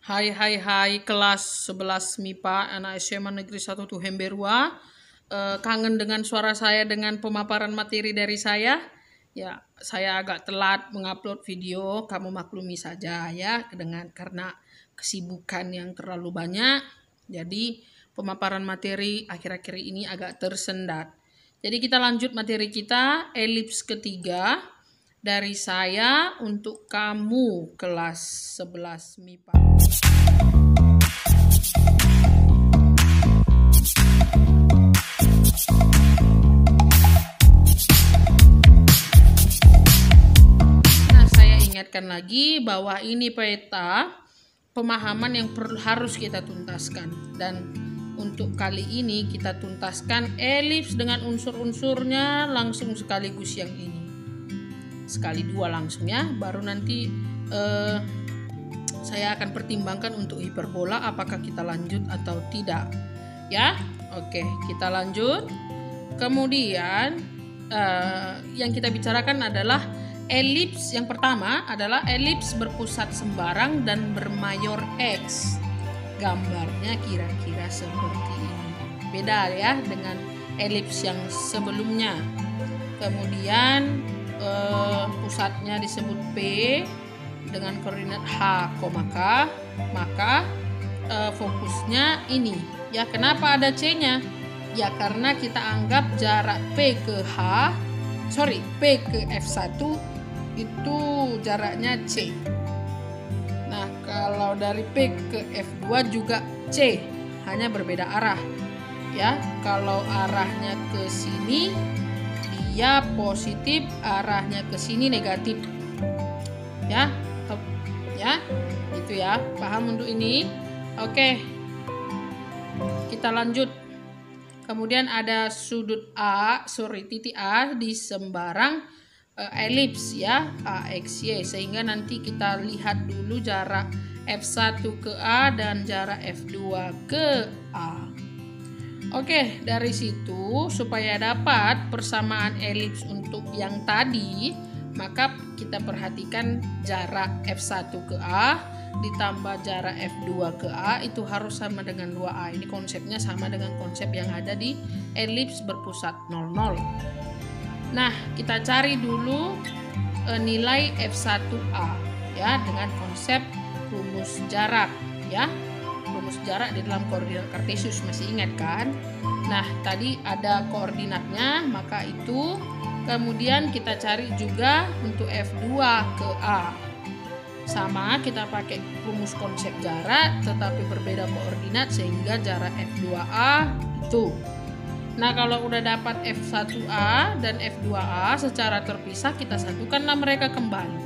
Hai kelas 11 MIPA anak SMA Negeri 1 Tuhemberua. Kangen dengan suara saya dengan pemaparan materi dari saya. Ya, saya agak telat mengupload video, kamu maklumi saja ya karena kesibukan yang terlalu banyak. Jadi, pemaparan materi akhir-akhir ini agak tersendat. Jadi kita lanjut materi kita, elips ketiga dari saya untuk kamu kelas 11 MIPA. Nah, saya ingatkan lagi bahwa ini peta pemahaman yang harus kita tuntaskan, dan untuk kali ini kita tuntaskan elips dengan unsur-unsurnya langsung sekaligus yang ini. Sekali dua langsung ya, baru nanti saya akan pertimbangkan untuk hiperbola apakah kita lanjut atau tidak ya. Oke, kita lanjut. Kemudian yang kita bicarakan adalah elips. Yang pertama adalah elips berpusat sembarang dan bermayor X. Gambarnya kira-kira seperti ini. Beda ya dengan elips yang sebelumnya. Kemudian pusatnya disebut P dengan koordinat H, maka fokusnya ini ya. Kenapa ada C-nya? Ya karena kita anggap jarak P ke F1 itu jaraknya C. Nah, kalau dari P ke F2 juga C, hanya berbeda arah ya. Kalau arahnya ke sini dia positif, arahnya ke sini negatif ya. Itu ya, paham untuk ini? Oke, kita lanjut. Kemudian ada titik A di sembarang elips ya, AXY, sehingga nanti kita lihat dulu jarak F1 ke A dan jarak F2 ke A. Oke, dari situ supaya dapat persamaan elips untuk yang tadi, maka kita perhatikan jarak F1 ke A ditambah jarak F2 ke A itu harus sama dengan 2A. Ini konsepnya sama dengan konsep yang ada di elips berpusat 00. Nah, kita cari dulu nilai F1A ya dengan konsep rumus jarak ya. Rumus jarak di dalam koordinat kartesius, masih ingat kan? Nah, tadi ada koordinatnya, maka itu kemudian kita cari juga untuk F2 ke A. Sama, kita pakai rumus konsep jarak tetapi berbeda koordinat sehingga jarak F2A itu. Nah, kalau udah dapat F1A dan F2A secara terpisah, kita satukanlah mereka kembali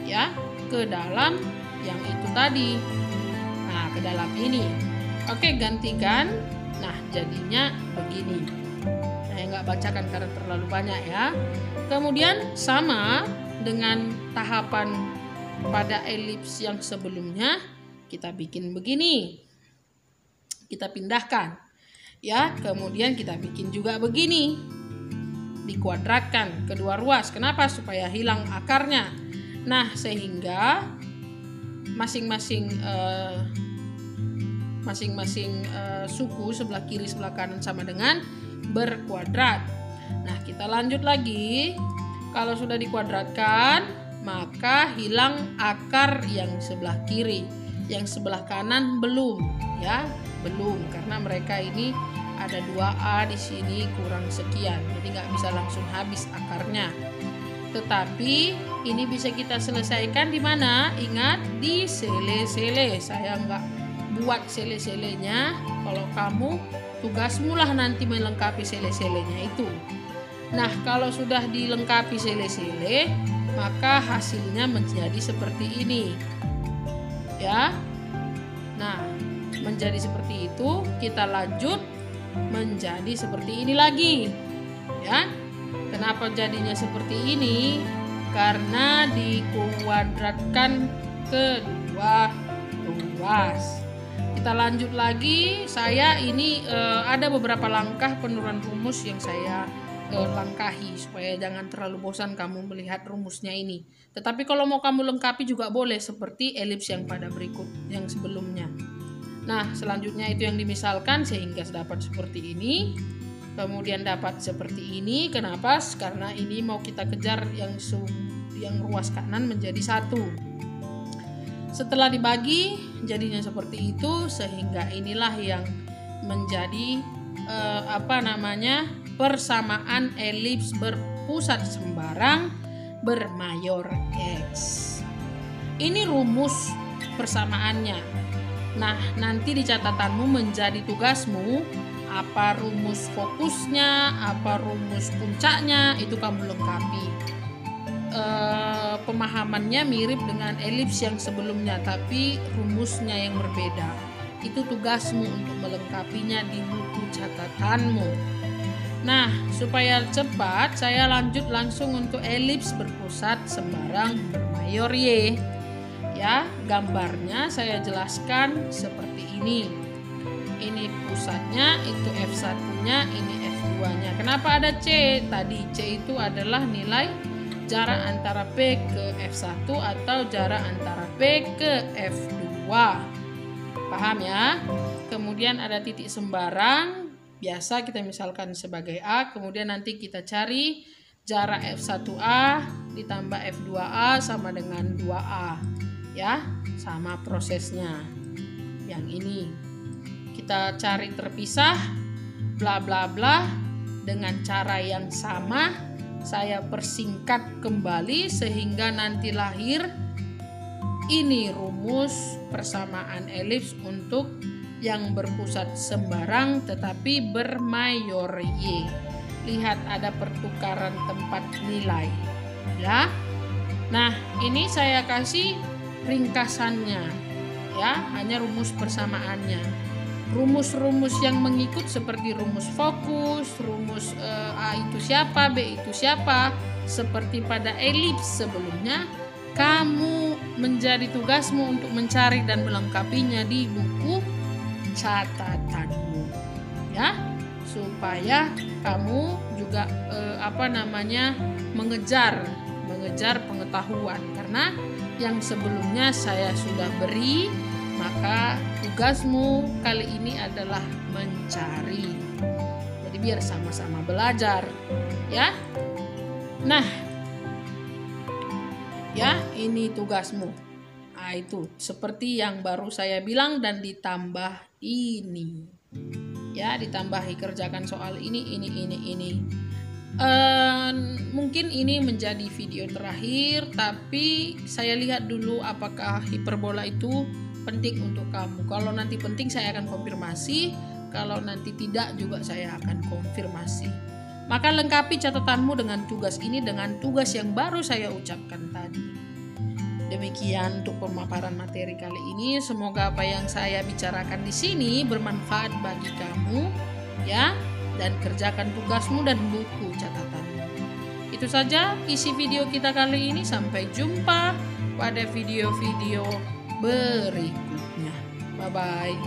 ya ke dalam yang itu tadi. Nah, ke dalam ini. Oke, gantikan. Nah, jadinya begini. Saya nggak bacakan karena terlalu banyak ya. Kemudian sama dengan tahapan pada elips yang sebelumnya, kita bikin begini. Kita pindahkan. Ya, kemudian kita bikin juga begini. Dikuadratkan kedua ruas. Kenapa? Supaya hilang akarnya. Nah, sehingga masing-masing suku sebelah kiri sebelah kanan sama dengan berkuadrat. Nah, kita lanjut lagi. Kalau sudah dikuadratkan, maka hilang akar yang sebelah kiri. Yang sebelah kanan belum ya, belum, karena mereka ini ada 2A di sini kurang sekian. Jadi nggak bisa langsung habis akarnya. Tetapi ini bisa kita selesaikan di mana? Ingat, di sele-sele. Saya nggak buat sele-selenya. Kalau kamu, tugasmu lah nanti melengkapi sele-selenya itu. Nah, kalau sudah dilengkapi sele-sele, maka hasilnya menjadi seperti ini. Ya. Nah, menjadi seperti itu, kita lanjut menjadi seperti ini lagi. Ya. Kenapa jadinya seperti ini? Karena dikuadratkan kedua ruas. Kita lanjut lagi. Saya ini ada beberapa langkah penurunan rumus yang saya langkahi supaya jangan terlalu bosan kamu melihat rumusnya ini. Tetapi kalau mau kamu lengkapi juga boleh seperti elips yang pada berikut yang sebelumnya. Nah, selanjutnya itu yang dimisalkan sehingga dapat seperti ini. Kemudian dapat seperti ini. Kenapa? Karena ini mau kita kejar yang ruas kanan menjadi 1. Setelah dibagi jadinya seperti itu, sehingga inilah yang menjadi persamaan elips berpusat sembarang bermayor X. Ini rumus persamaannya. Nah, nanti di catatanmu menjadi tugasmu apa rumus fokusnya, apa rumus puncaknya, itu kamu lengkapi. Pemahamannya mirip dengan elips yang sebelumnya, tapi rumusnya yang berbeda. Itu tugasmu untuk melengkapinya di buku catatanmu. Nah, supaya cepat, saya lanjut langsung untuk elips berpusat sembarang bermayor Y. Ya, gambarnya saya jelaskan seperti ini. Ini pusatnya, itu F1-nya, ini F2-nya. Kenapa ada C? Tadi C itu adalah nilai jarak antara P ke F1 atau jarak antara P ke F2. Paham ya? Kemudian ada titik sembarang, biasa kita misalkan sebagai A. Kemudian nanti kita cari jarak F1A ditambah F2A sama dengan 2A. Ya, sama prosesnya. Yang ini kita cari terpisah, bla bla bla, dengan cara yang sama. Saya persingkat kembali sehingga nanti lahir ini rumus persamaan elips untuk yang berpusat sembarang tetapi bermayor Y. Lihat ada pertukaran tempat nilai ya. Nah, ini saya kasih ringkasannya ya, hanya rumus persamaannya. Rumus-rumus yang mengikut seperti rumus fokus, rumus A itu siapa, B itu siapa, seperti pada elips sebelumnya, kamu menjadi tugasmu untuk mencari dan melengkapinya di buku catatanmu, ya, supaya kamu juga mengejar pengetahuan, karena yang sebelumnya saya sudah beri. Maka tugasmu kali ini adalah mencari. Jadi biar sama-sama belajar, ya. Nah, ya, ini tugasmu. Nah, itu seperti yang baru saya bilang dan ditambah ini. Ya, ditambahi kerjakan soal ini. Mungkin ini menjadi video terakhir, tapi saya lihat dulu apakah hiperbola itu penting untuk kamu. Kalau nanti penting saya akan konfirmasi, kalau nanti tidak juga saya akan konfirmasi. Maka lengkapi catatanmu dengan tugas ini, dengan tugas yang baru saya ucapkan tadi. Demikian untuk pemaparan materi kali ini. Semoga apa yang saya bicarakan di sini bermanfaat bagi kamu, ya, dan kerjakan tugasmu dan buku catatanmu. Itu saja isi video kita kali ini. Sampai jumpa pada video-video berikutnya. Bye-bye.